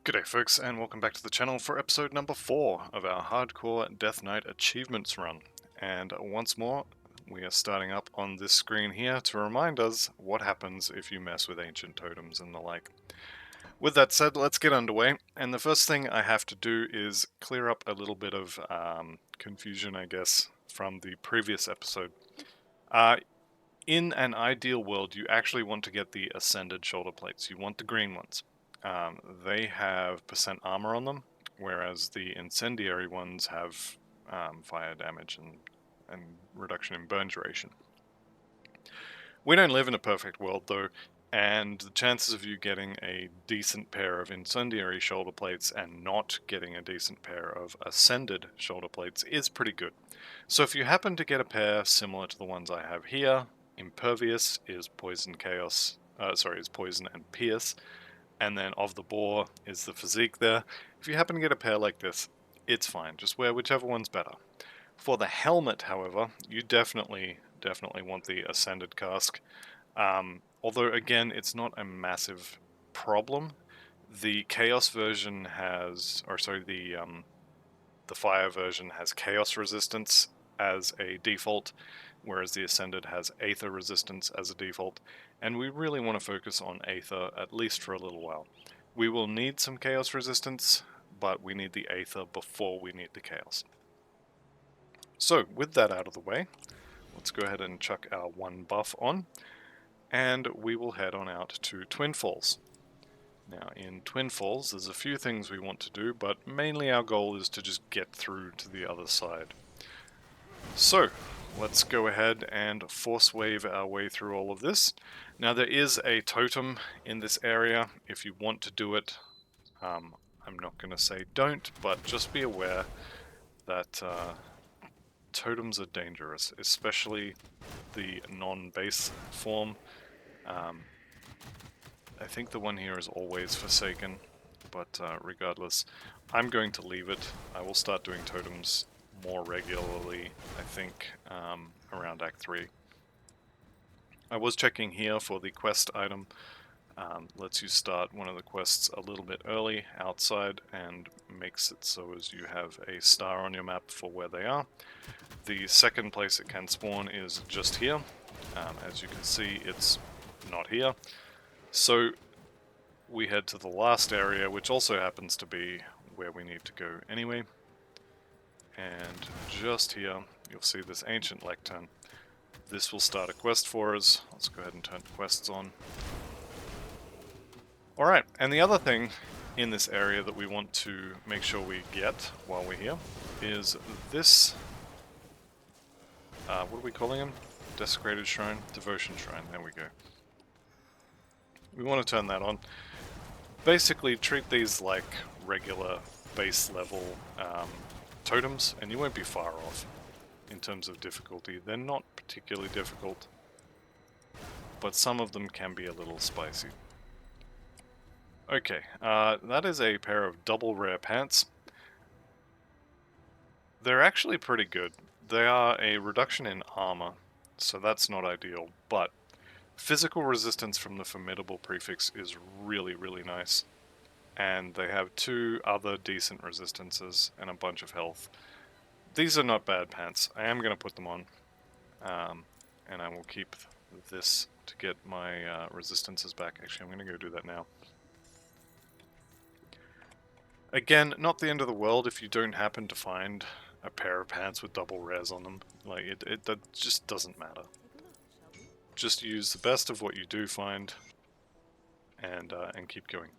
G'day folks, and welcome back to the channel for episode number 4 of our Hardcore Death Knight Achievements run. And once more, we are starting up on this screen here to remind us what happens if you mess with ancient totems and the like. With that said, let's get underway, and the first thing I have to do is clear up a little bit of confusion, I guess, from the previous episode. In an ideal world, you actually want to get the Ascended shoulder plates. You want the green ones. They have percent armor on them, whereas the incendiary ones have fire damage and reduction in burn duration. We don't live in a perfect world though, and the chances of you getting a decent pair of incendiary shoulder plates and not getting a decent pair of ascended shoulder plates is pretty good. So if you happen to get a pair similar to the ones I have here, Impervious is poison is poison and pierce, and then of the boar is the physique there. If you happen to get a pair like this, it's fine. Just wear whichever one's better. For the helmet, however, you definitely want the Ascended casque. Although again, it's not a massive problem. The Chaos version has, the Fire version has Chaos resistance as a default, whereas the Ascended has Aether resistance as a default, and we really want to focus on Aether at least for a little while. We will need some Chaos resistance, but we need the Aether before we need the Chaos. So, with that out of the way, let's go ahead and chuck our one buff on, and we will head on out to Twin Falls. Now, in Twin Falls, there's a few things we want to do, but mainly our goal is to just get through to the other side. So, let's go ahead and force wave our way through all of this. Now, there is a totem in this area. If you want to do it, I'm not going to say don't, but just be aware that totems are dangerous, especially the non-base form. I think the one here is always Forsaken, but regardless, I'm going to leave it. I will start doing totems more regularly, I think, around Act 3. I was checking here for the quest item. Lets you start one of the quests a little bit early outside and makes it so as you have a star on your map for where they are. The second place it can spawn is just here. As you can see, it's not here. So we head to the last area, which also happens to be where we need to go anyway. And just here, you'll see this ancient lectern. This will start a quest for us. Let's go ahead and turn quests on. Alright, and the other thing in this area that we want to make sure we get while we're here is this, what are we calling him? Desecrated Shrine? Devotion Shrine, there we go. We want to turn that on. Basically, treat these like regular base level totems, and you won't be far off in terms of difficulty. They're not particularly difficult, but some of them can be a little spicy. Okay, that is a pair of double rare pants. They're actually pretty good. They are a reduction in armor, so that's not ideal, but physical resistance from the Formidable prefix is really, really nice. And they have 2 other decent resistances and a bunch of health. These are not bad pants. I am going to put them on, and I will keep this to get my resistances back. Actually, I'm going to go do that now. Again, not the end of the world if you don't happen to find a pair of pants with double rares on them. Like, that just doesn't matter. Just use the best of what you do find, and keep going.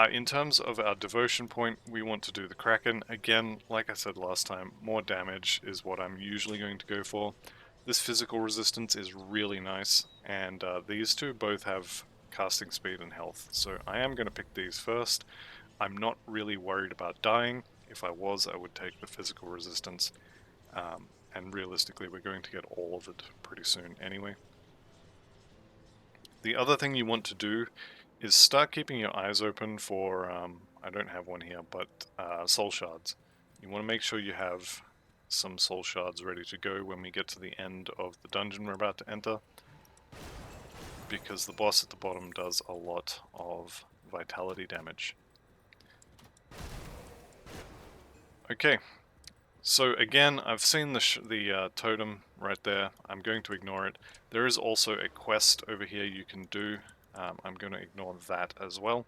In terms of our devotion point, we want to do the Kraken. Again, like I said last time, more damage is what I'm usually going to go for. This physical resistance is really nice, and these two both have casting speed and health, so I am going to pick these first. I'm not really worried about dying. If I was, I would take the physical resistance, and realistically we're going to get all of it pretty soon anyway. The other thing you want to do is start keeping your eyes open for, I don't have one here, but soul shards. You want to make sure you have some soul shards ready to go when we get to the end of the dungeon we're about to enter, because the boss at the bottom does a lot of vitality damage. Okay, so again, I've seen the totem right there. I'm going to ignore it. There is also a quest over here you can do. I'm going to ignore that as well.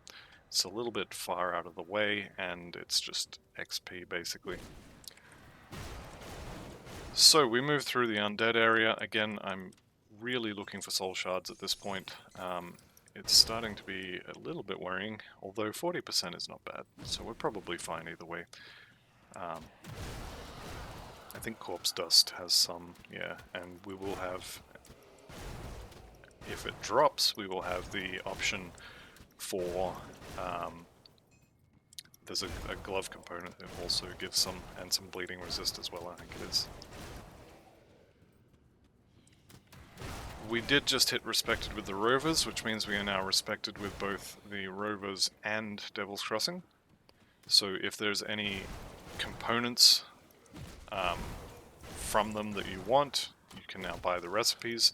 It's a little bit far out of the way, and it's just XP basically. So we move through the undead area. Again, I'm really looking for soul shards at this point. It's starting to be a little bit worrying, although 40% is not bad, so we're probably fine either way. I think corpse dust has some, yeah, and we will have, if it drops, we will have the option for, there's a glove component that also gives some, and some bleeding resist as well, I think it is. We did just hit respected with the rovers, which means we are now respected with both the rovers and Devil's Crossing. So if there's any components from them that you want, you can now buy the recipes.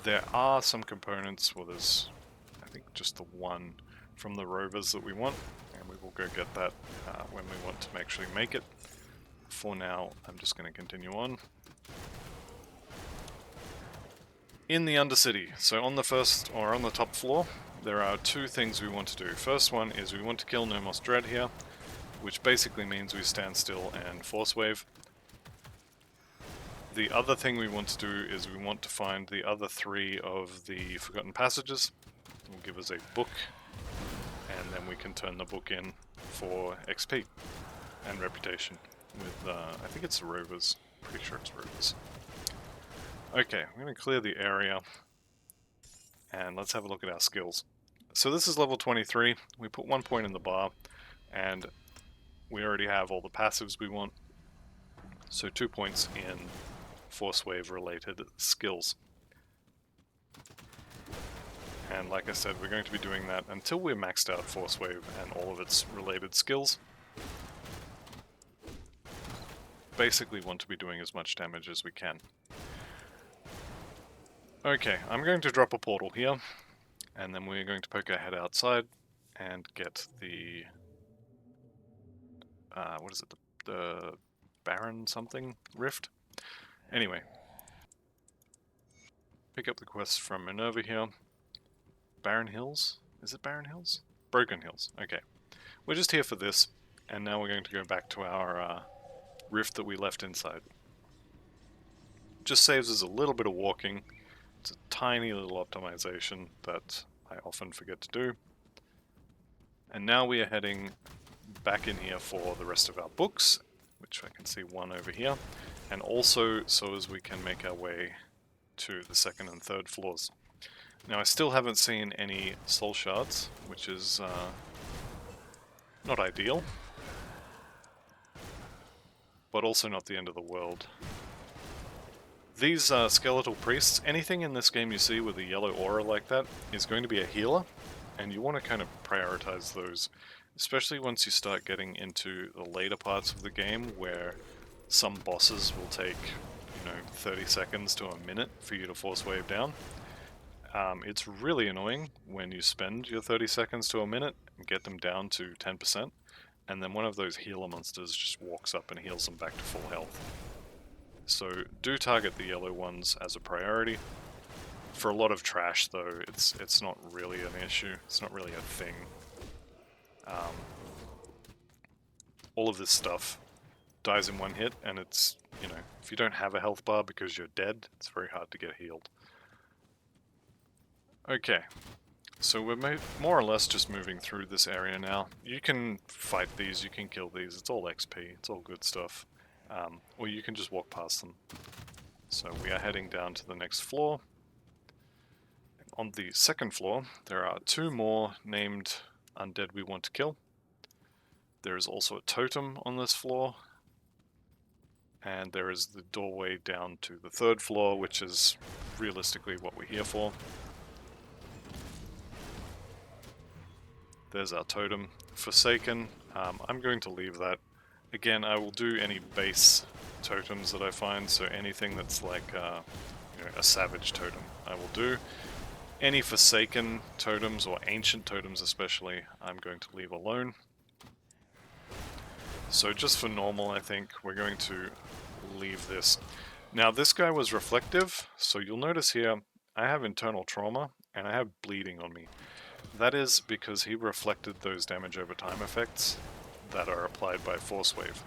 There are some components, well there's I think just the one from the rovers that we want, and we will go get that when we want to actually make it. For now, I'm just going to continue on. In the Undercity, so on the first, or on the top floor, there are two things we want to do. First one is we want to kill Nomos Dread here, which basically means we stand still and force wave. The other thing we want to do is we want to find the other 3 of the Forgotten Passages. It will give us a book, and then we can turn the book in for XP and reputation with, I think it's the rovers, pretty sure it's rovers. Okay, I'm going to clear the area, and let's have a look at our skills. So this is level 23, we put 1 point in the bar, and we already have all the passives we want, so 2 points in Force Wave related skills. And like I said, we're going to be doing that until we're maxed out Force Wave and all of its related skills. Basically want to be doing as much damage as we can. Okay, I'm going to drop a portal here, and then we're going to poke our head outside and get the... what is it? The Barren something? Rift? Anyway. Pick up the quest from Minerva here. Barren Hills? Is it Barren Hills? Broken Hills. Okay. We're just here for this, and now we're going to go back to our rift that we left inside. Just saves us a little bit of walking. It's a tiny little optimization that I often forget to do. And now we are heading back in here for the rest of our books, which I can see one over here, and also so as we can make our way to the 2nd and 3rd floors. Now I still haven't seen any soul shards, which is not ideal, but also not the end of the world. These skeletal priests, anything in this game you see with a yellow aura like that is going to be a healer, and you want to kind of prioritize those, especially once you start getting into the later parts of the game where some bosses will take, 30 seconds to a minute for you to force wave down. It's really annoying when you spend your 30 seconds to a minute and get them down to 10%, and then one of those healer monsters just walks up and heals them back to full health. So do target the yellow ones as a priority. For a lot of trash though, it's not really an issue, it's not really a thing. All of this stuff dies in one hit, and it's, if you don't have a health bar because you're dead, it's very hard to get healed. Okay, so we're more or less just moving through this area now. You can fight these, you can kill these, it's all XP, it's all good stuff. Or you can just walk past them. So we are heading down to the next floor. On the 2nd floor, there are 2 more named undead we want to kill. There is also a totem on this floor. And there is the doorway down to the 3rd floor, which is realistically what we're here for. There's our totem. Forsaken, I'm going to leave that. Again, I will do any base totems that I find, so anything that's like a savage totem I will do. Any Forsaken totems, or Ancient totems especially, I'm going to leave alone. So just for normal, I think we're going to leave this. Now this guy was reflective, so you'll notice here I have internal trauma and I have bleeding on me. That is because he reflected those damage over time effects that are applied by Force Wave.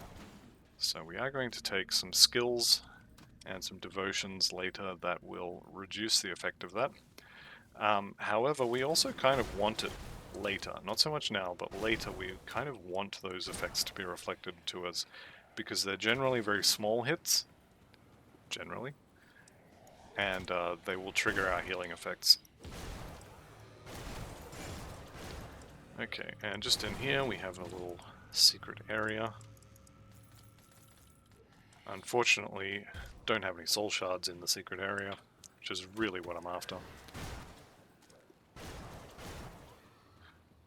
So we are going to take some skills and some devotions later that will reduce the effect of that. However, we also kind of want it later. Not so much now, but later we kind of want those effects to be reflected to us because they're generally very small hits, generally, and they will trigger our healing effects. Okay, and just in here we have a little secret area. Unfortunately, don't have any soul shards in the secret area, which is really what I'm after.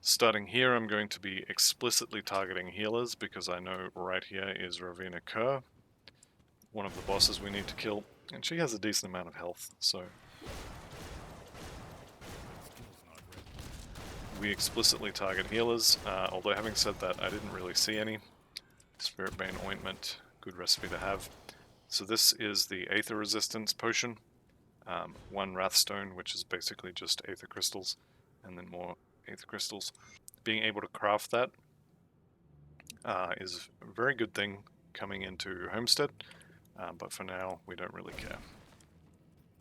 Starting here, I'm going to be explicitly targeting healers because I know right here is Ravina Kerr, one of the bosses we need to kill, and she has a decent amount of health, so we explicitly target healers, although having said that, I didn't really see any. Spirit Bane Ointment, good recipe to have. So this is the Aether Resistance Potion, one Wrathstone, which is basically just Aether Crystals, and then more Aether Crystals. Being able to craft that is a very good thing coming into Homestead, but for now we don't really care.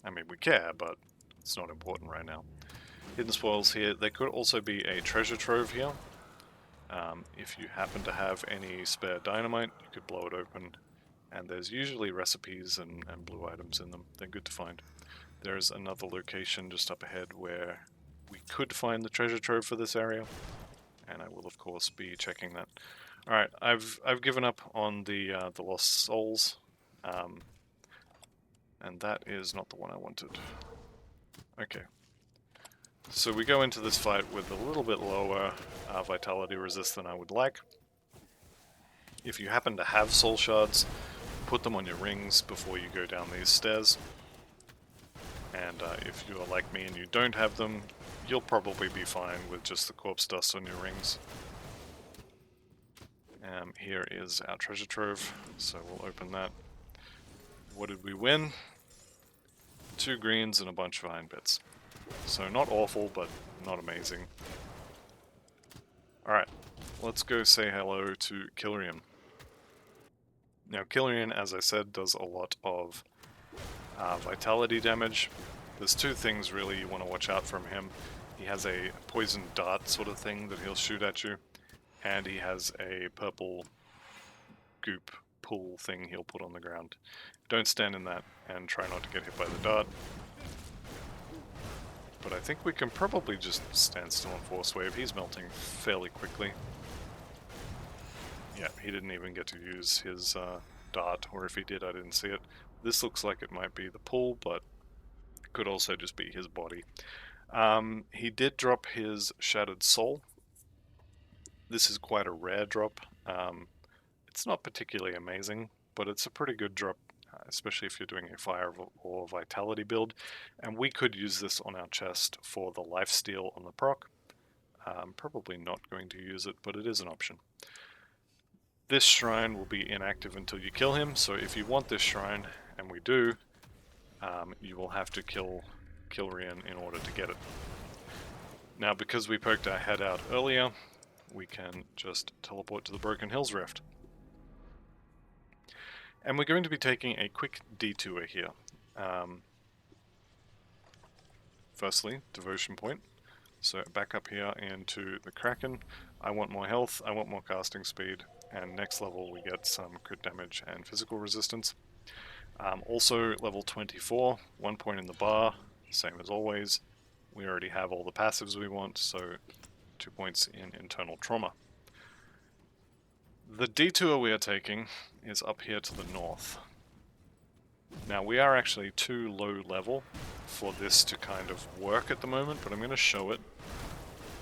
I mean, we care, but it's not important right now. Hidden spoils here. There could also be a treasure trove here. If you happen to have any spare dynamite, you could blow it open, and there's usually recipes and blue items in them. They're good to find. There's another location just up ahead where we could find the treasure trove for this area, and I will of course be checking that. Alright, I've given up on the Lost Souls, and that is not the one I wanted. Okay. So we go into this fight with a little bit lower vitality resist than I would like. If you happen to have soul shards, put them on your rings before you go down these stairs. And if you are like me and you don't have them, you'll probably be fine with just the corpse dust on your rings. Here is our treasure trove, so we'll open that. What did we win? 2 greens and a bunch of iron bits. So not awful, but not amazing. Alright, let's go say hello to Kilrian. Now Kilrian, as I said, does a lot of vitality damage. There's 2 things really you want to watch out from him. He has a poison dart sort of thing that he'll shoot at you, and he has a purple goop pool thing he'll put on the ground. Don't stand in that and try not to get hit by the dart. But I think we can probably just stand still on Force Wave. He's melting fairly quickly. Yeah, he didn't even get to use his dart, or if he did, I didn't see it. This looks like it might be the pool, but it could also just be his body. He did drop his Shattered Soul. This is quite a rare drop. It's not particularly amazing, but it's a pretty good drop, especially if you're doing a Fire or Vitality build. And we could use this on our chest for the Lifesteal on the proc. Probably not going to use it, but it is an option. This shrine will be inactive until you kill him, so if you want this shrine, and we do, you will have to kill Kilrian in order to get it. Now, because we poked our head out earlier, we can just teleport to the Broken Hills Rift. And we're going to be taking a quick detour here. Firstly, Devotion Point. So back up here into the Kraken. I want more health, I want more casting speed, and next level we get some crit damage and physical resistance. Also level 24, 1 point in the bar, same as always. We already have all the passives we want, so 2 points in internal trauma. The detour we are taking is up here to the north. Now we are actually too low level for this to kind of work at the moment, but I'm going to show it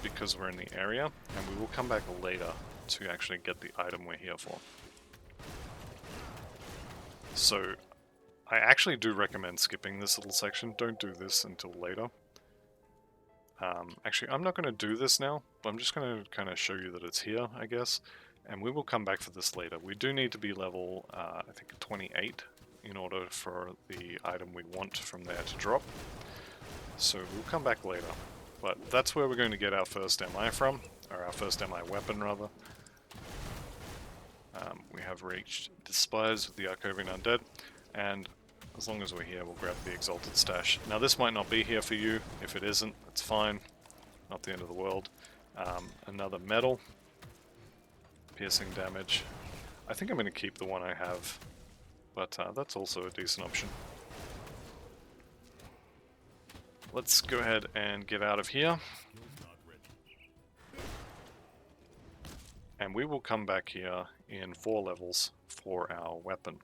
because we're in the area, and we will come back later to actually get the item we're here for. So I actually do recommend skipping this little section. Don't do this until later. Actually, I'm not going to do this now, but I'm just going to kind of show you that it's here, I guess. And we will come back for this later. We do need to be level, I think, 28 in order for the item we want from there to drop. So we'll come back later. But that's where we're going to get our first MI from, or our first MI weapon, rather. We have reached Despise with the Arcovian Undead, and as long as we're here, we'll grab the Exalted Stash. Now this might not be here for you. If it isn't, it's fine. Not the end of the world. Another metal. Piercing damage. I think I'm going to keep the one I have, but that's also a decent option. Let's go ahead and get out of here. And we will come back here in 4 levels for our weapon.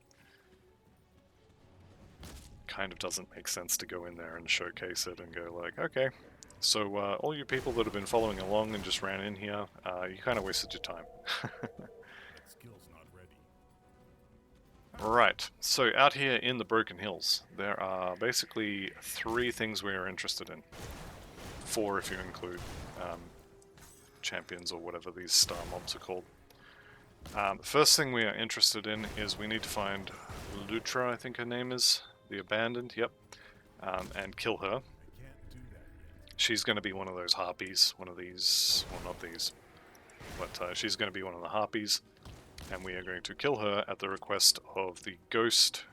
Kind of doesn't make sense to go in there and showcase it and go like, okay, so all you people that have been following along and just ran in here, you kind of wasted your time. Right, so out here in the Broken Hills, there are basically 3 things we are interested in. 4 if you include champions or whatever these star mobs are called. The first thing we are interested in is we need to find Lutra, I think her name is, the Abandoned, yep, and kill her. She's going to be one of those harpies, one of these, well not these, but she's going to be one of the harpies, and we are going to kill her at the request of the ghost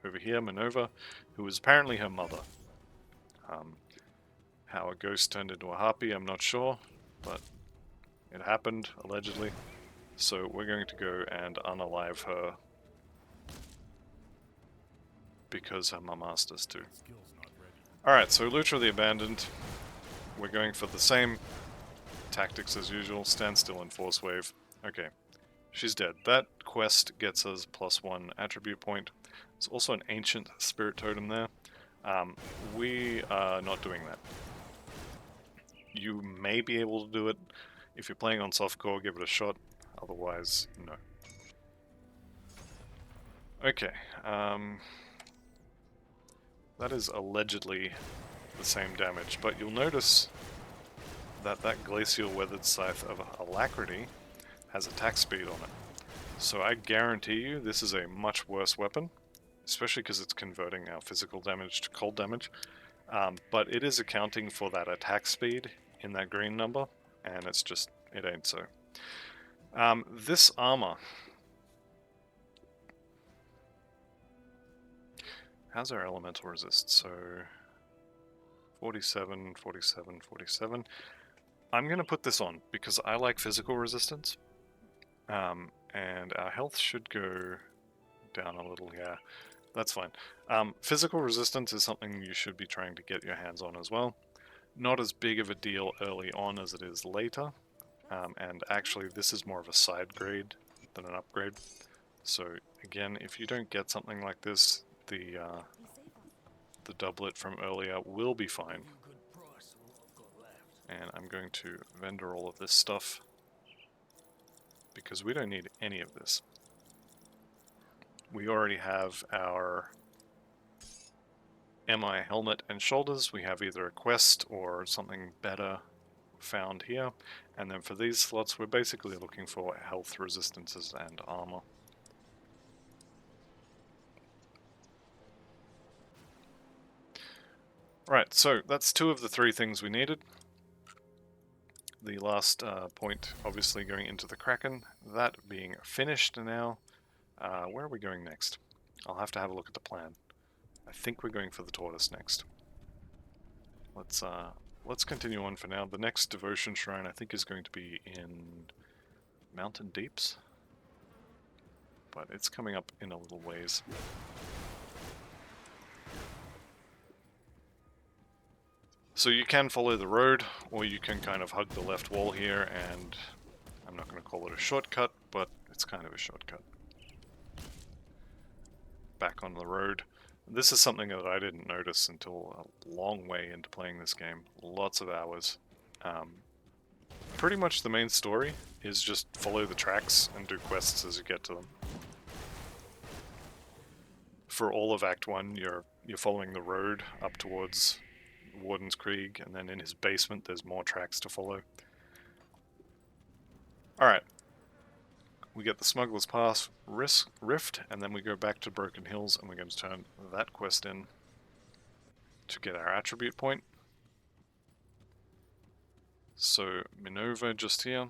over here, Minerva, who is apparently her mother. How a ghost turned into a harpy, I'm not sure, but it happened, allegedly. So we're going to go and unalive her because her mum asked us to. Alright, so Lutra the Abandoned. We're going for the same tactics as usual. Stand still and force wave. Okay, she's dead. That quest gets us +1 attribute point. There's also an ancient spirit totem there. We are not doing that. You may be able to do it. If you're playing on softcore, give it a shot. Otherwise, no. Okay, that is allegedly the same damage, but you'll notice that that Glacial Weathered Scythe of Alacrity has attack speed on it. So I guarantee you this is a much worse weapon, especially because it's converting our physical damage to cold damage, but it is accounting for that attack speed in that green number, and it's just, it ain't so. This armor. How's our elemental resist? So 47, 47, 47. I'm going to put this on because I like physical resistance. And our health should go down a little here. That's fine. Physical resistance is something you should be trying to get your hands on as well. Not as big of a deal early on as it is later. And actually this is more of a side grade than an upgrade. So again, if you don't get something like this, the doublet from earlier will be fine. And I'm going to vendor all of this stuff because we don't need any of this. We already have our MI helmet and shoulders. We have either a quest or something better found here. And then for these slots, we're basically looking for health resistances and armor. Right, so that's 2 of the 3 things we needed. The last point, obviously, going into the Kraken. That being finished now. Where are we going next? I'll have to have a look at the plan. I think we're going for the tortoise next. Let's continue on for now. The next devotion shrine I think is going to be in Mountain Deeps, but it's coming up in a little ways. So you can follow the road, or you can kind of hug the left wall here, and I'm not going to call it a shortcut, but it's kind of a shortcut. Back on the road. This is something that I didn't notice until a long way into playing this game. Lots of hours. Pretty much the main story is just follow the tracks and do quests as you get to them. For all of Act 1, you're following the road up towards Warden's Krieg, and then in his basement there's more tracks to follow. Alright. We get the Smuggler's Pass Rift, and then we go back to Broken Hills, and we're going to turn that quest in to get our attribute point. So, Minova just here.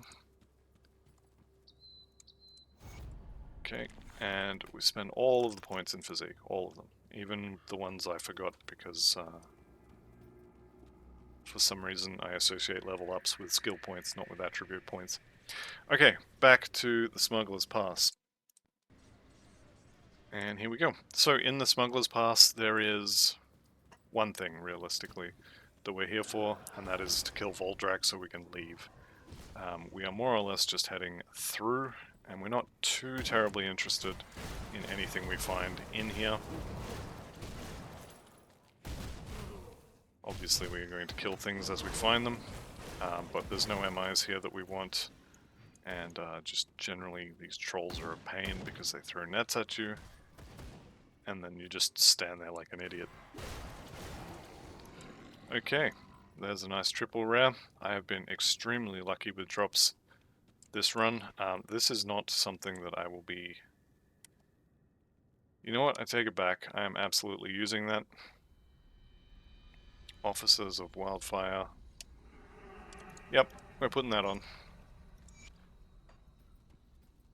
Okay, and we spend all of the points in Physique, all of them. Even the ones I forgot because for some reason I associate level ups with skill points, not with attribute points. Okay, back to the Smuggler's Pass. And here we go. So in the Smuggler's Pass there is one thing, realistically, that we're here for, and that is to kill Voldrak so we can leave. We are more or less just heading through, and we're not too terribly interested in anything we find in here. Obviously we are going to kill things as we find them, but there's no MIs here that we want, and just generally these trolls are a pain because they throw nets at you, and then you just stand there like an idiot. Okay, there's a nice triple rare. I have been extremely lucky with drops this run. This is not something that I will be... You know what, I take it back. I am absolutely using that. Officers of Wildfire. Yep, we're putting that on.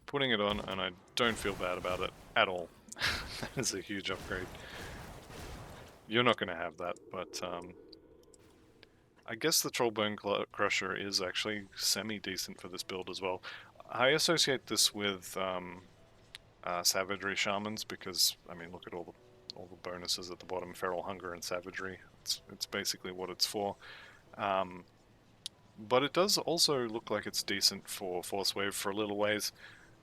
Putting it on, and I don't feel bad about it at all. That is a huge upgrade. You're not going to have that, but I guess the Trollbone Crusher is actually semi-decent for this build as well. I associate this with Savagery Shamans because, I mean, look at all the bonuses at the bottom, Feral Hunger and Savagery. It's basically what it's for. But it does also look like it's decent for Force Wave for a little ways.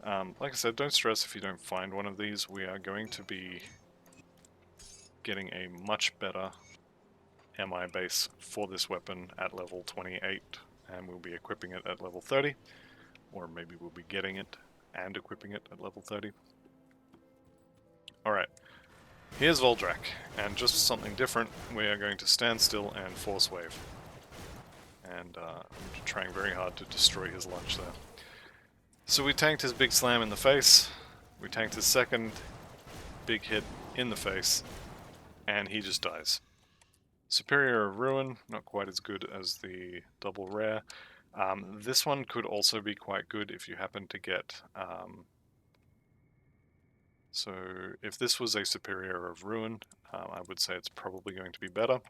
Like I said, don't stress if you don't find one of these. We are going to be getting a much better MI base for this weapon at level 28, and we'll be equipping it at level 30, or maybe we'll be getting it and equipping it at level 30. Alright, here's Voldrak, and just something different, we are going to stand still and Force Wave. And I'm trying very hard to destroy his lunch there. So we tanked his big slam in the face, we tanked his second big hit in the face, and he just dies. Superior of Ruin, not quite as good as the double rare. This one could also be quite good if you happen to get... so if this was a Superior of Ruin, I would say it's probably going to be better.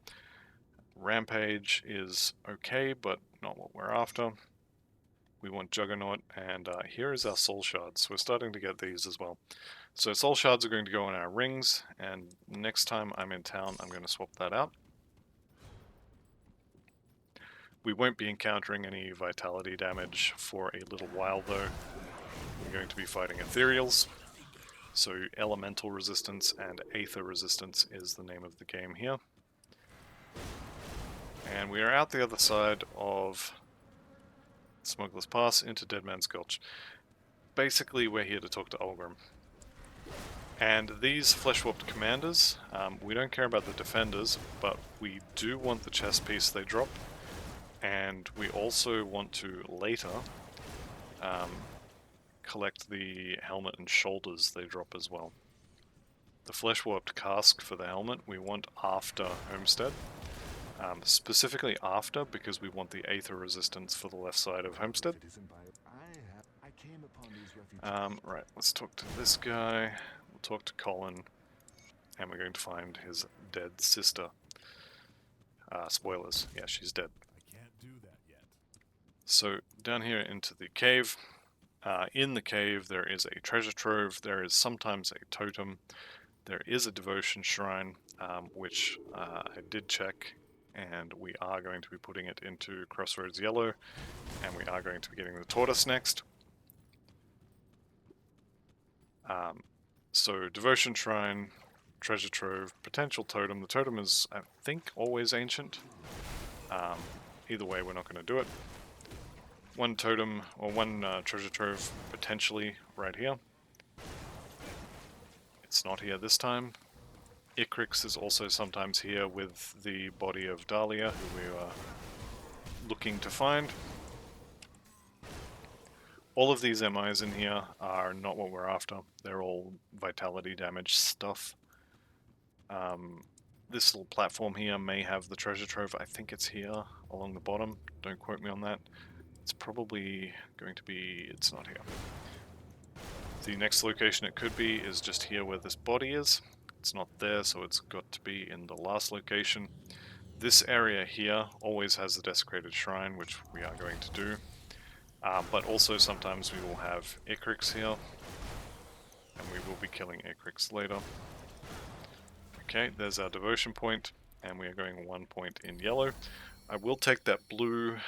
Rampage is okay, but not what we're after. We want Juggernaut, and here is our Soul Shards. We're starting to get these as well. So Soul Shards are going to go on our rings, and next time I'm in town I'm going to swap that out. We won't be encountering any vitality damage for a little while though. We're going to be fighting ethereals. So elemental resistance and aether resistance is the name of the game here. And we are out the other side of Smuggler's Pass into Deadman's Gulch. Basically we're here to talk to Ulgrim. And these flesh-warped commanders, we don't care about the defenders, but we do want the chest piece they drop. And we also want to later collect the helmet and shoulders they drop as well. The flesh-warped casque for the helmet we want after Homestead. Specifically after, because we want the aether resistance for the left side of Homestead. Right, let's talk to this guy, we'll talk to Colin, and we're going to find his dead sister. Spoilers, yeah, she's dead. So down here into the cave. In the cave there is a treasure trove, there is sometimes a totem, there is a devotion shrine, which I did check, and we are going to be putting it into Crossroads Yellow, and we are going to be getting the tortoise next. So devotion shrine, treasure trove, potential totem. The totem is, I think, always ancient. Either way, we're not going to do it. One totem, or one treasure trove, potentially right here. It's not here this time. Icrix is also sometimes here with the body of Dahlia, who we are looking to find. All of these MIs in here are not what we're after. They're all vitality damage stuff. This little platform here may have the treasure trove. I think it's here along the bottom. Don't quote me on that. It's probably going to be... it's not here. The next location it could be is just here where this body is. It's not there, so it's got to be in the last location. This area here always has the desecrated shrine, which we are going to do. But also sometimes we will have Icrix here, and we will be killing Icrix later. Okay, there's our devotion point, and we are going 1 point in yellow. I will take that blue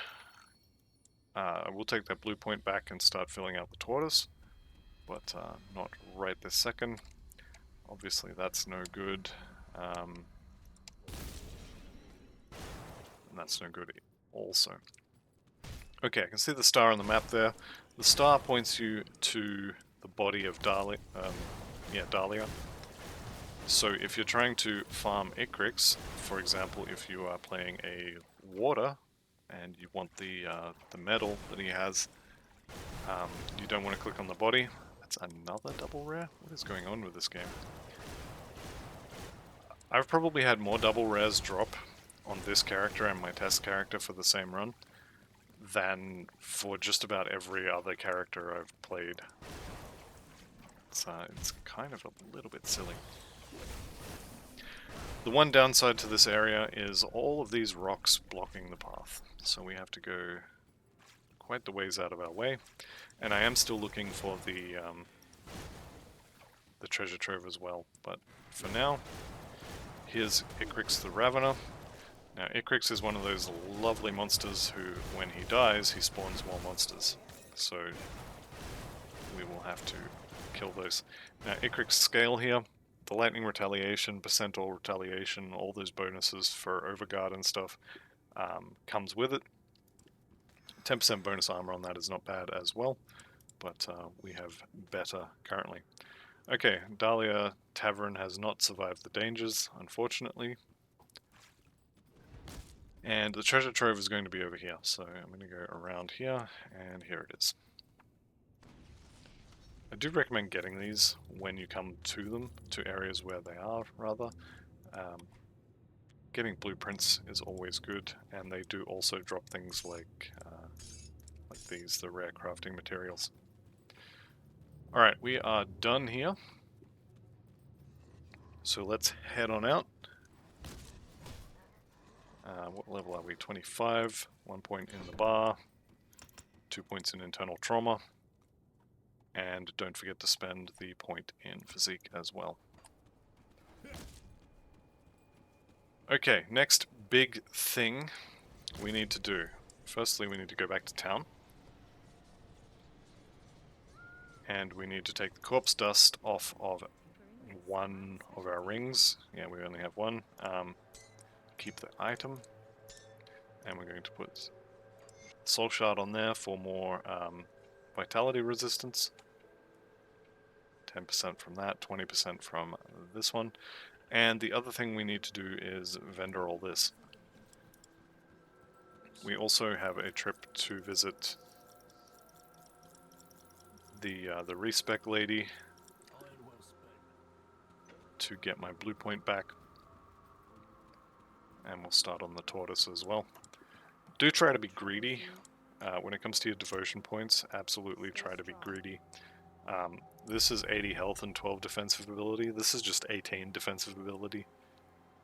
point back and start filling out the tortoise, but not right this second. Obviously that's no good. And that's no good also. Okay, I can see the star on the map there. The star points you to the body of Dahlia. Dahlia. So if you're trying to farm Icrix, for example, if you are playing a water and you want the medal that he has, you don't want to click on the body. That's another double rare? What is going on with this game? I've probably had more double rares drop on this character and my test character for the same run than for just about every other character I've played. It's kind of a little bit silly. The one downside to this area is all of these rocks blocking the path, so we have to go quite the ways out of our way. And I am still looking for the treasure trove as well, but for now, here's Icrix the Ravener. Now Icrix is one of those lovely monsters who, when he dies, he spawns more monsters, so we will have to kill those. Now Icrix scale here, the lightning retaliation, percentile retaliation, all those bonuses for overguard and stuff comes with it. 10% bonus armor on that is not bad as well, but we have better currently. Okay, Dahlia Tavern has not survived the dangers, unfortunately. And the treasure trove is going to be over here, so I'm going to go around here, and here it is. I do recommend getting these when you come to them, to areas where they are, rather. Getting blueprints is always good, and they do also drop things like these, the rare crafting materials. Alright, we are done here. So let's head on out. What level are we? 25, 1 point in the bar, 2 points in internal trauma, and don't forget to spend the point in physique as well. Okay, next big thing we need to do. Firstly, we need to go back to town. And we need to take the corpse dust off of one of our rings. Yeah, we only have one. Keep the item. And we're going to put Soul Shard on there for more vitality resistance. 10% from that, 20% from this one. And the other thing we need to do is vendor all this. We also have a trip to visit the respec lady to get my blue point back. And we'll start on the tortoise as well. Do try to be greedy. When it comes to your devotion points, absolutely try to be greedy. This is 80 health and 12 defensive ability. This is just 18 defensive ability.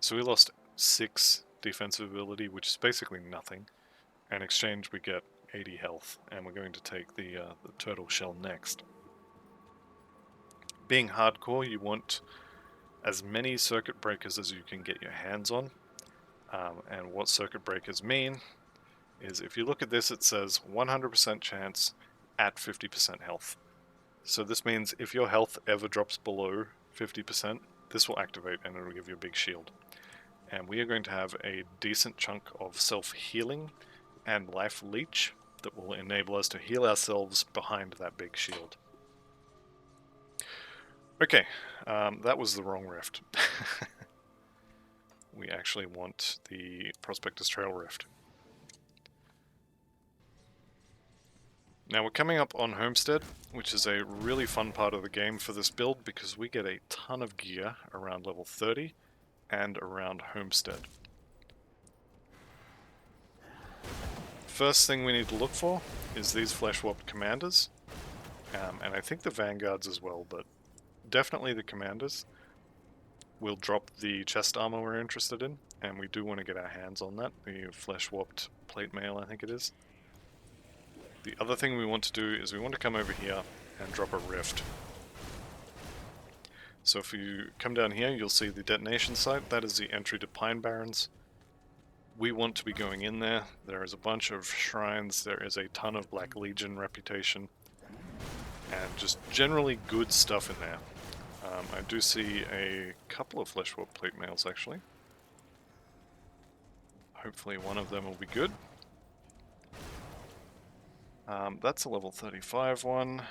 So we lost 6 defensive ability, which is basically nothing. In exchange we get 80 health, and we're going to take the turtle shell next. Being hardcore, you want as many circuit breakers as you can get your hands on. And what circuit breakers mean is, if you look at this, it says 100% chance at 50% health. So this means if your health ever drops below 50%, this will activate and it will give you a big shield. And we are going to have a decent chunk of self-healing and life leech that will enable us to heal ourselves behind that big shield. Okay, that was the wrong rift. we actually want the Prospector's Trail Rift. Now we're coming up on Homestead, which is a really fun part of the game for this build because we get a ton of gear around level 30 and around Homestead. First thing we need to look for is these flesh-warped commanders, and I think the vanguards as well, but definitely the commanders. We'll drop the chest armor we're interested in, and we do want to get our hands on that, the flesh-warped plate mail I think it is. The other thing we want to do is we want to come over here and drop a rift. So if you come down here, you'll see the detonation site. That is the entry to Pine Barrens. We want to be going in there. There is a bunch of shrines. There is a ton of Black Legion reputation. And just generally good stuff in there. I do see a couple of flesh warp plate mails actually. Hopefully one of them will be good. That's a level 35 one,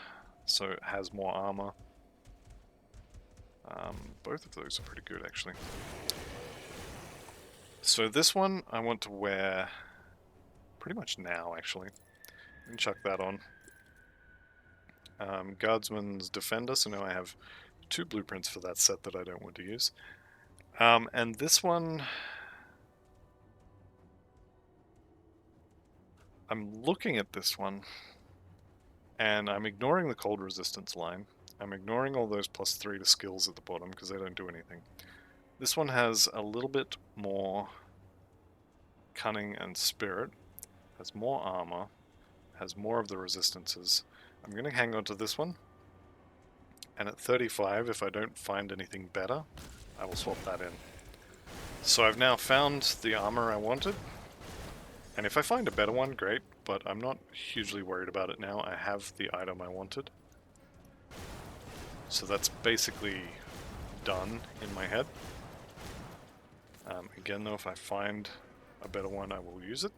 so it has more armor. Both of those are pretty good actually. So this one I want to wear pretty much now actually. Let me chuck that on. Guardsman's Defender, so now I have 2 blueprints for that set that I don't want to use. And this one, I'm looking at this one, and I'm ignoring the cold resistance line. I'm ignoring all those +3 to skills at the bottom because they don't do anything. This one has a little bit more cunning and spirit, has more armor, has more of the resistances. I'm going to hang on to this one, and at 35, if I don't find anything better, I will swap that in. So I've now found the armor I wanted, and if I find a better one, great, but I'm not hugely worried about it now. I have the item I wanted. So that's basically done in my head. Again though, if I find a better one, I will use it.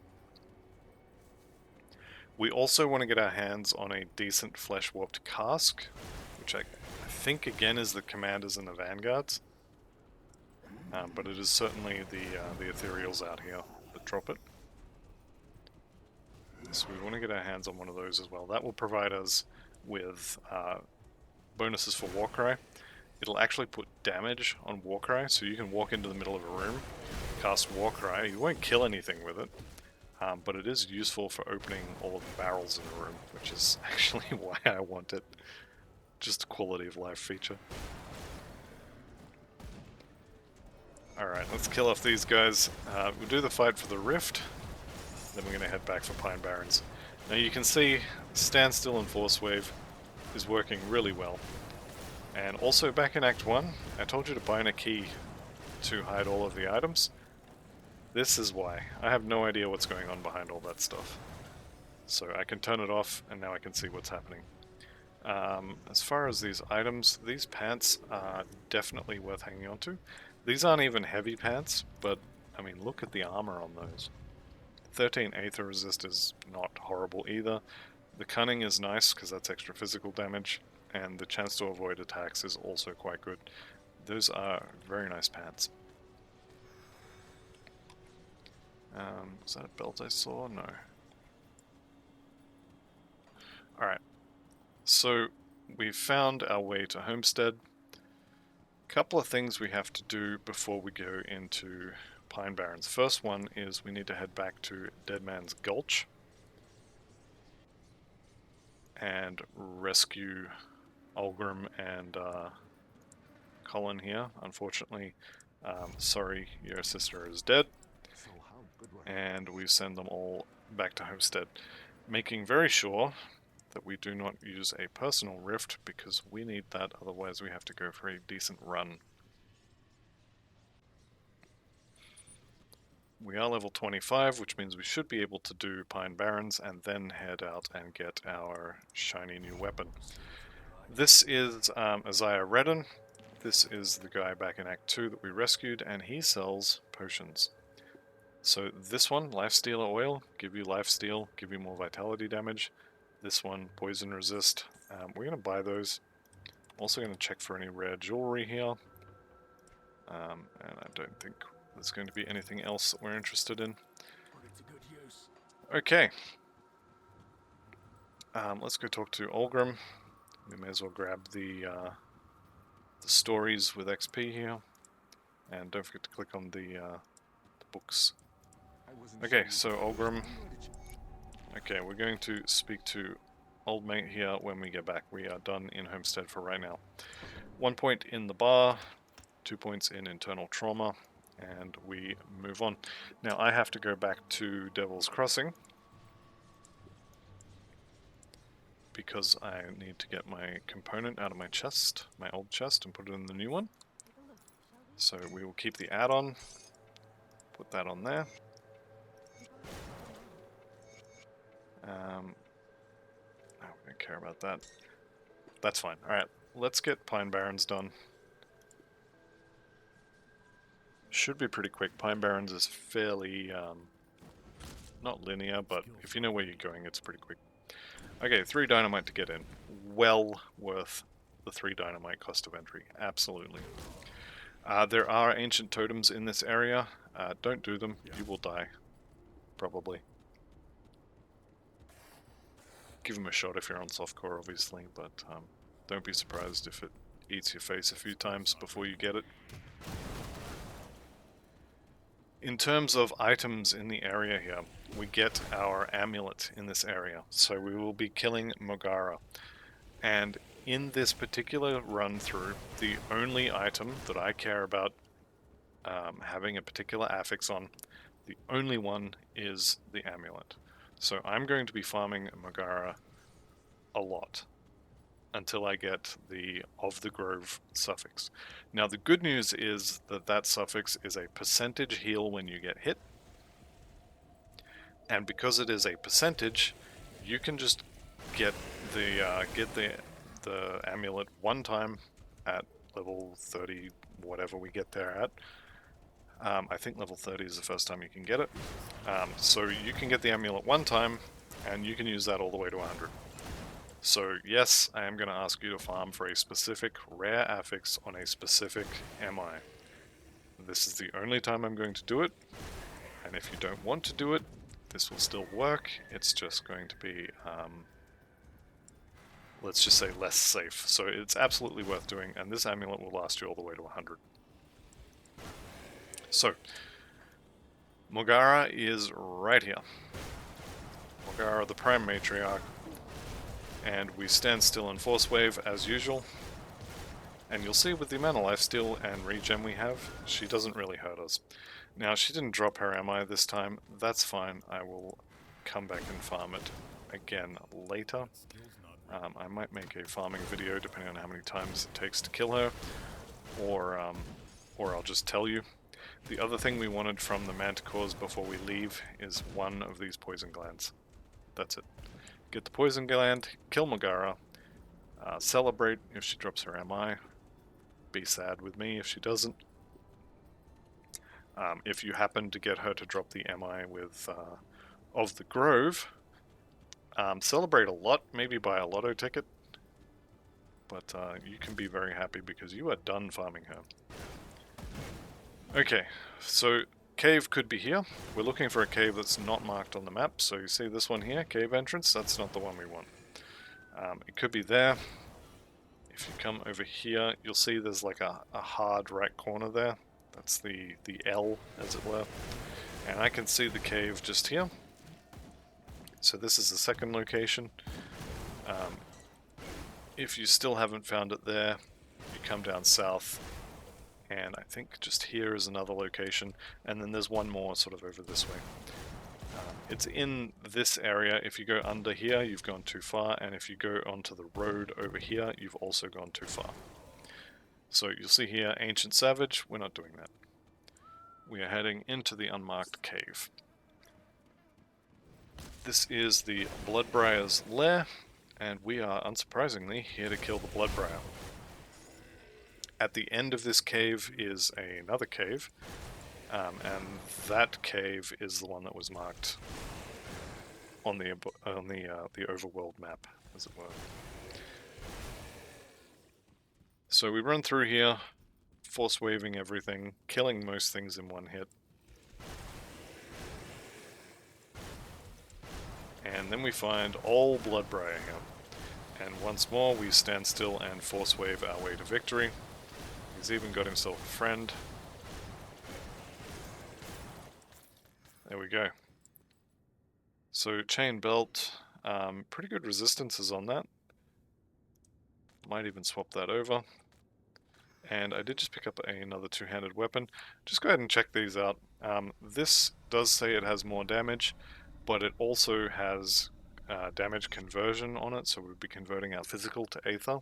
We also want to get our hands on a decent flesh-warped cask, which I think again is the commanders and the vanguards. But it is certainly the ethereals out here that drop it. So we want to get our hands on one of those as well. That will provide us with bonuses for Warcry. It'll actually put damage on Warcry, so you can walk into the middle of a room, cast Warcry. You won't kill anything with it, but it is useful for opening all of the barrels in the room, which is actually why I want it. Just a quality of life feature. Alright, let's kill off these guys. We'll do the fight for the Rift, then we're going to head back for Pine Barrens. Now you can see Standstill and Force Wave is working really well. And also back in Act 1, I told you to bind a key to hide all of the items. This is why. I have no idea what's going on behind all that stuff. So I can turn it off and now I can see what's happening. As far as these items, these pants are definitely worth hanging on to. These aren't even heavy pants, but I mean look at the armor on those. 13 Aether Resist is not horrible either. The Cunning is nice because that's extra physical damage, and the chance to avoid attacks is also quite good. Those are very nice pants. Was that a belt I saw? No. Alright, so we've found our way to Homestead. Couple of things we have to do before we go into Pine Barrens. First one is we need to head back to Dead Man's Gulch and rescue Ulgrim and Colin here. Unfortunately, sorry, your sister is dead. And we send them all back to Homestead, making very sure that we do not use a personal rift because we need that, otherwise we have to go for a decent run. We are level 25, which means we should be able to do Pine Barrens and then head out and get our shiny new weapon. This is Isaiah Redden. This is the guy back in Act 2 that we rescued, and he sells potions. So this one, Lifestealer Oil, give you lifesteal, give you more vitality damage. This one, Poison Resist. We're going to buy those. I'm also going to check for any rare jewelry here. And I don't think there's going to be anything else that we're interested in. Okay. Let's go talk to Olgrim. We may as well grab the stories with XP here. And don't forget to click on the books. Okay, so Olgrim. Okay, we're going to speak to old mate here when we get back. We are done in Homestead for right now. 1 point in the bar, 2 points in internal trauma, and we move on. Now I have to go back to Devil's Crossing because I need to get my component out of my chest, my old chest, and put it in the new one. So we will keep the add-on, put that on there. I don't care about that. That's fine. Alright, let's get Pine Barrens done. Should be pretty quick. Pine Barrens is fairly, not linear, but if you know where you're going, it's pretty quick. Okay, 3 dynamite to get in. Well worth the 3 dynamite cost of entry. Absolutely. There are ancient totems in this area. Don't do them. You will die. Probably. Give them a shot if you're on softcore, obviously, but don't be surprised if it eats your face a few times before you get it. In terms of items in the area here, we get our amulet in this area, so we will be killing Mogara. And in this particular run through, the only item that I care about having a particular affix on, the only one is the amulet. So I'm going to be farming Mogara a lot until I get the of the grove suffix. Now the good news is that that suffix is a percentage heal when you get hit, and because it is a percentage, you can just get the amulet one time at level 30, whatever we get there at. I think level 30 is the first time you can get it. So you can get the amulet one time, and you can use that all the way to 100. So yes, I am going to ask you to farm for a specific rare affix on a specific MI. This is the only time I'm going to do it, and if you don't want to do it, this will still work. It's just going to be, let's just say, less safe. So it's absolutely worth doing, and this amulet will last you all the way to 100. So, Mogara is right here. Mogara, the Prime Matriarch. And we stand still in Force Wave as usual. And you'll see with the amount of lifesteal and regen we have, she doesn't really hurt us. Now, she didn't drop her MI this time. That's fine. I will come back and farm it again later. I might make a farming video depending on how many times it takes to kill her. Or I'll just tell you. The other thing we wanted from the Manticores before we leave is one of these poison glands. That's it. Get the poison gland, kill Mogara, celebrate if she drops her MI, be sad with me if she doesn't. If you happen to get her to drop the MI with of the Grove, celebrate a lot, maybe buy a lotto ticket, but you can be very happy because you are done farming her. Okay, so cave could be here. We're looking for a cave that's not marked on the map, so you see this one here, cave entrance, that's not the one we want. It could be there. If you come over here, you'll see there's like a hard right corner there. That's the L, as it were. And I can see the cave just here. So this is the second location. If you still haven't found it there, you come down south. And I think just here is another location, and then there's one more sort of over this way. It's in this area. If you go under here, you've gone too far, and if you go onto the road over here, you've also gone too far. So you'll see here, Ancient Savage, we're not doing that. We are heading into the unmarked cave. This is the Bloodbrier's lair, and we are, unsurprisingly, here to kill the Bloodbriar. At the end of this cave is another cave, and that cave is the one that was marked on the overworld map, as it were. So we run through here, force waving everything, killing most things in one hit. And then we find all Bloodbriar here. And once more, we stand still and force wave our way to victory. He's even got himself a friend. There we go. So chain belt, pretty good resistances on that. Might even swap that over. And I did just pick up another two-handed weapon. Just go ahead and check these out. This does say it has more damage, but it also has damage conversion on it, so we'll be converting our physical to Aether.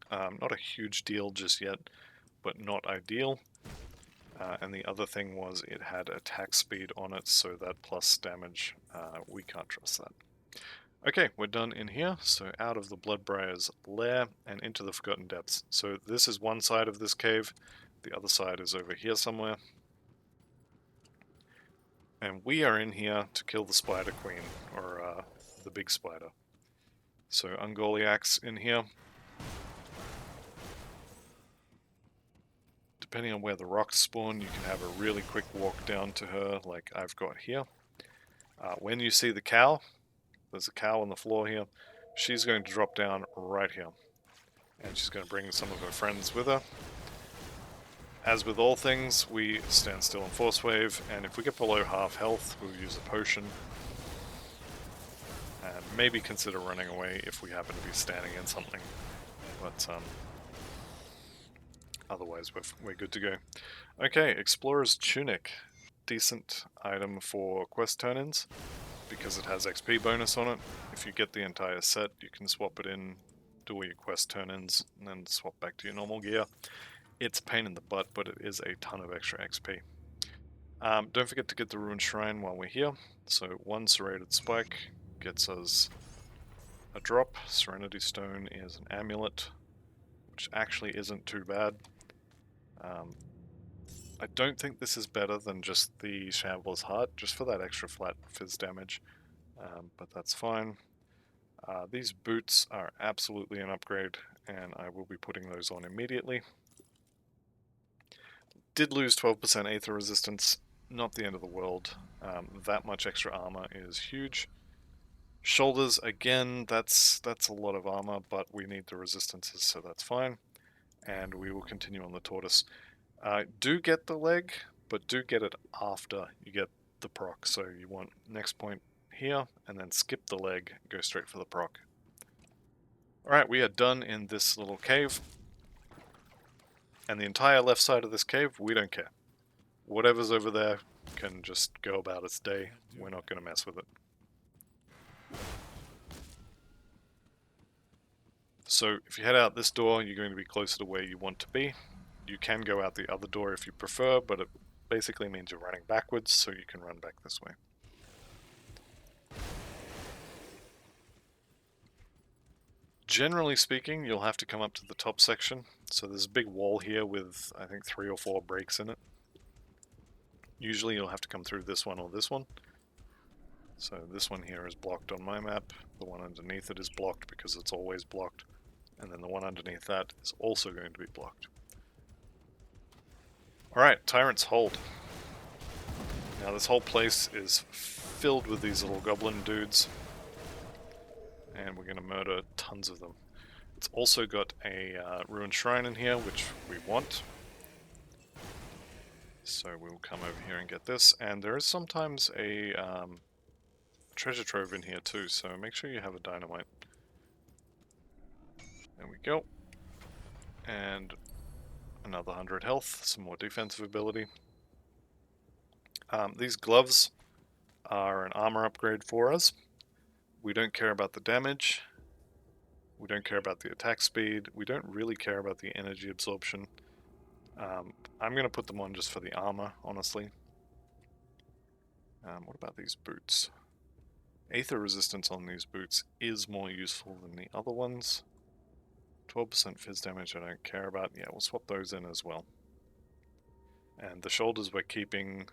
Not a huge deal just yet, but not ideal. And the other thing was it had attack speed on it, so that plus damage, we can't trust that. Okay, we're done in here, so out of the Bloodbriar's lair and into the Forgotten Depths. So this is one side of this cave, the other side is over here somewhere. And we are in here to kill the Spider Queen, or the big spider. So Ungoliath's in here. Depending on where the rocks spawn, you can have a really quick walk down to her, like I've got here. When you see the cow, there's a cow on the floor here, she's going to drop down right here. And she's going to bring some of her friends with her. As with all things, we stand still and force wave, and if we get below half health, we'll use a potion. And maybe consider running away if we happen to be standing in something. But otherwise, we're good to go. Okay, Explorer's Tunic. Decent item for quest turn-ins, because it has XP bonus on it. If you get the entire set, you can swap it in, do all your quest turn-ins, and then swap back to your normal gear. It's a pain in the butt, but it is a ton of extra XP. Don't forget to get the Ruined Shrine while we're here. So one Serrated Spike gets us a drop. Serenity Stone is an amulet, which actually isn't too bad. I don't think this is better than just the Shambler's Heart, just for that extra flat fizz damage, but that's fine. These boots are absolutely an upgrade, and I will be putting those on immediately. Did lose 12% Aether resistance, not the end of the world. That much extra armor is huge. Shoulders, again, that's a lot of armor, but we need the resistances, so that's fine. And we will continue on the tortoise. Do get the leg, but do get it after you get the proc. So you want next point here, and then skip the leg, go straight for the proc. Alright, we are done in this little cave. And the entire left side of this cave, we don't care. Whatever's over there can just go about its day. We're not going to mess with it. So if you head out this door, you're going to be closer to where you want to be. You can go out the other door if you prefer, but it basically means you're running backwards, so you can run back this way. Generally speaking, you'll have to come up to the top section. So there's a big wall here with, I think, 3 or 4 breaks in it. Usually you'll have to come through this one or this one. So this one here is blocked on my map. The one underneath it is blocked because it's always blocked. And then the one underneath that is also going to be blocked. Alright, Tyrant's Hold. Now this whole place is filled with these little goblin dudes. And we're going to murder tons of them. It's also got a Ruined Shrine in here, which we want. So we'll come over here and get this. And there is sometimes a treasure trove in here too, so make sure you have a dynamite. There we go. And another 100 health, some more defensive ability. These gloves are an armor upgrade for us. We don't care about the damage. We don't care about the attack speed. We don't really care about the energy absorption. I'm going to put them on just for the armor, honestly. What about these boots? Aether resistance on these boots is more useful than the other ones. 12% fizz damage I don't care about. Yeah, we'll swap those in as well. And the shoulders we're keeping.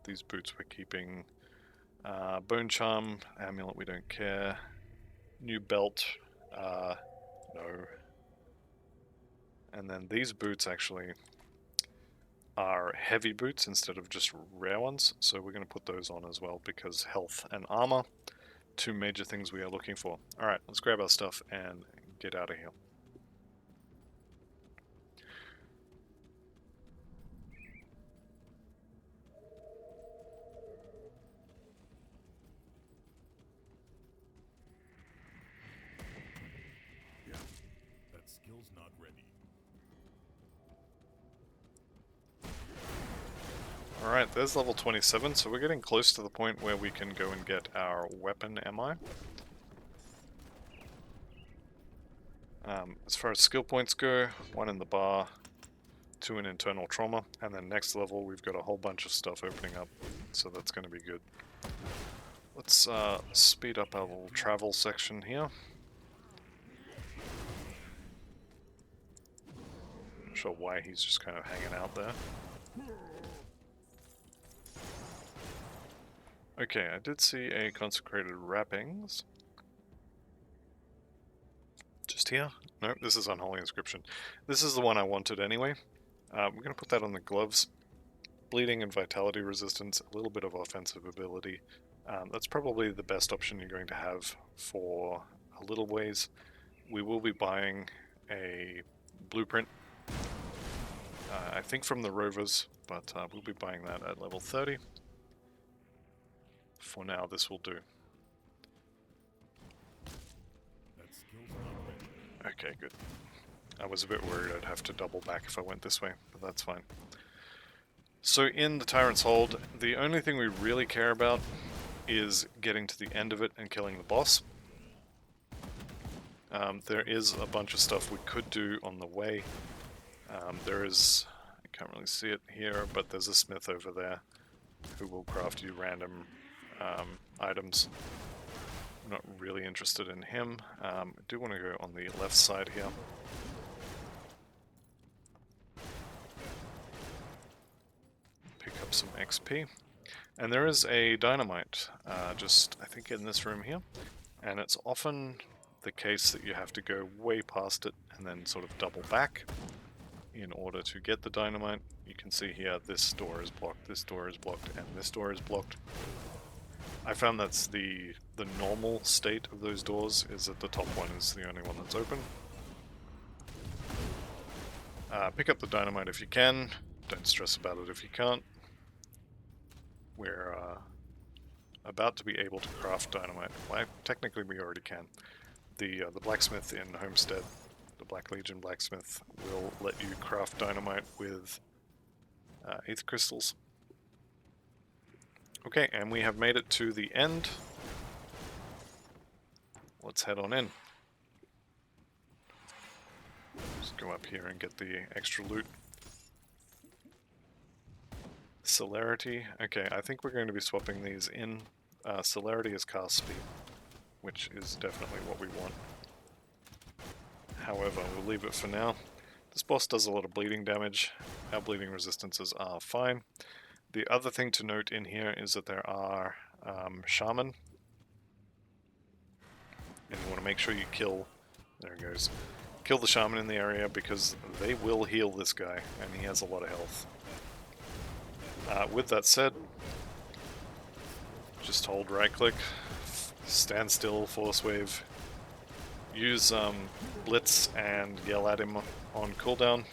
These boots we're keeping. Bone Charm, Amulet we don't care. New belt, no. And then these boots actually are heavy boots instead of just rare ones, so we're going to put those on as well because health and armor, two major things we are looking for. Alright, let's grab our stuff and get out of here. Yeah, that skill's not ready. Alright, there's level 27, so we're getting close to the point where we can go and get our weapon MI. As far as skill points go, 1 in the bar, 2 in internal trauma, and then next level we've got a whole bunch of stuff opening up, so that's going to be good. Let's speed up our little travel section here. Not sure why he's just kind of hanging out there. Okay, I did see a consecrated wrappings. Just here? Nope, this is unholy inscription. This is the one I wanted anyway. We're going to put that on the gloves. Bleeding and vitality resistance, a little bit of offensive ability. That's probably the best option you're going to have for a little ways. We will be buying a blueprint, I think from the rovers, but we'll be buying that at level 30. For now, this will do. That skill's not ready. Okay, good. I was a bit worried I'd have to double back if I went this way, but that's fine. So in the Tyrant's Hold, the only thing we really care about is getting to the end of it and killing the boss. There is a bunch of stuff we could do on the way. There is, I can't really see it here, but there's a smith over there who will craft you random items. I'm not really interested in him. I do want to go on the left side here. Pick up some XP. And there is a dynamite, just I think in this room here. And it's often the case that you have to go way past it and then sort of double back in order to get the dynamite. You can see here this door is blocked, this door is blocked, and this door is blocked. I found that's the normal state of those doors, is that the top one is the only one that's open. Pick up the dynamite if you can. Don't stress about it if you can't. We're about to be able to craft dynamite. Well, technically we already can. The blacksmith in Homestead, the Black Legion blacksmith, will let you craft dynamite with aether crystals. Okay, and we have made it to the end. Let's head on in. Just go up here and get the extra loot. Celerity. Okay, I think we're going to be swapping these in. Celerity is cast speed, which is definitely what we want. However, we'll leave it for now. This boss does a lot of bleeding damage. Our bleeding resistances are fine. The other thing to note in here is that there are shaman. And you want to make sure you kill, there it goes, kill the shaman in the area because they will heal this guy and he has a lot of health. With that said, just hold right click, stand still, force wave, use blitz and yell at him on cooldown,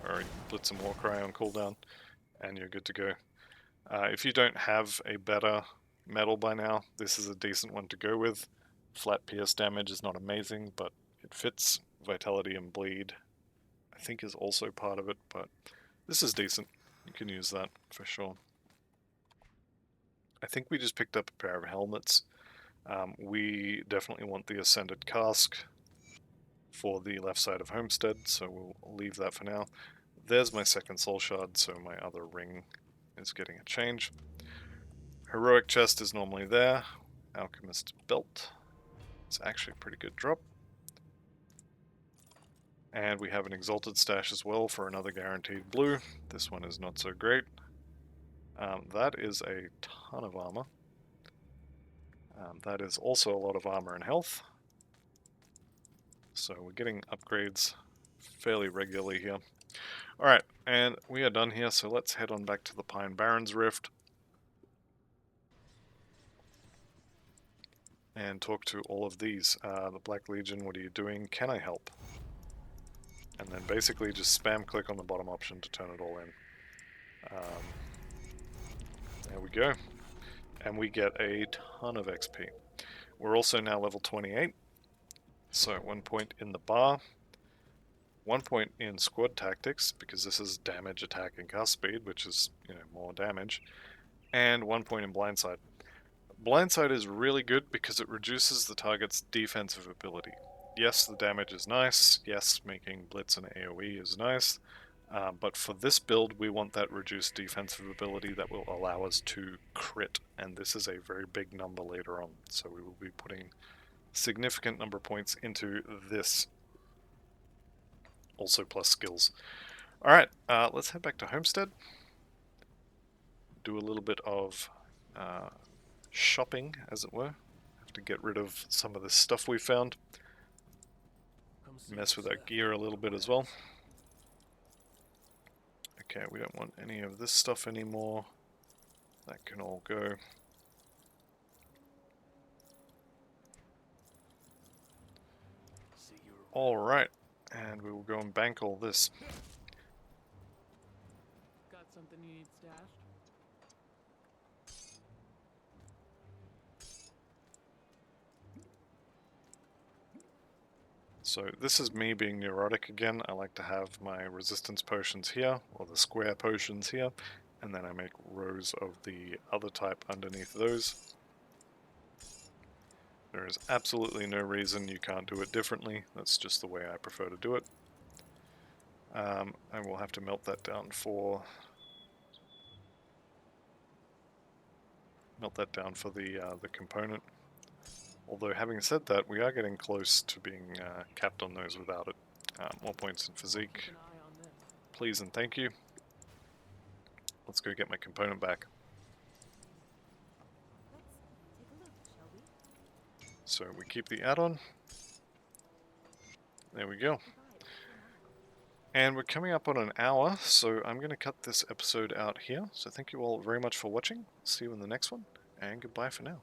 or blitz and warcry on cooldown, and you're good to go. If you don't have a better metal by now, this is a decent one to go with. Flat pierce damage is not amazing, but it fits. Vitality and bleed, I think, is also part of it, but this is decent. You can use that for sure. I think we just picked up a pair of helmets. We definitely want the Ascended Cask for the left side of Homestead, so we'll leave that for now. There's my second soul shard, so my other ring is getting a change. Heroic chest is normally there. Alchemist belt. It's actually a pretty good drop. And we have an exalted stash as well for another guaranteed blue. This one is not so great. That is a ton of armor. That is also a lot of armor and health. So we're getting upgrades fairly regularly here. Alright, and we are done here, so let's head on back to the Pine Barrens Rift and talk to all of these. The Black Legion, what are you doing? Can I help? And then basically just spam click on the bottom option to turn it all in. There we go. And we get a ton of XP. We're also now level 28. So 1 point in the bar, 1 point in squad tactics, because this is damage, attack, and cast speed, which is, more damage, and 1 point in blindside. Blindside is really good because it reduces the target's defensive ability. Yes, the damage is nice. Yes, making Blitz and AoE is nice. But for this build, we want that reduced defensive ability that will allow us to crit. And this is a very big number later on. So we will be putting significant number of points into this. Also plus skills. Alright, let's head back to Homestead. Do a little bit of shopping, as it were. Have to get rid of some of the stuff we found. Mess with our gear a little bit as well. Okay, we don't want any of this stuff anymore. That can all go. Alright, and we will go and bank all this. Got something you need stashed? So this is me being neurotic again. I like to have my resistance potions here, or the square potions here, and then I make rows of the other type underneath those. There is absolutely no reason you can't do it differently. That's just the way I prefer to do it. I will have to melt that down for the component. Although having said that, we are getting close to being capped on those without it. More points in physique, Keep an eye on this. please and thank you. Let's go get my component back. So we keep the add-on. There we go. And we're coming up on an hour, so I'm going to cut this episode out here. So thank you all very much for watching. See you in the next one, and goodbye for now.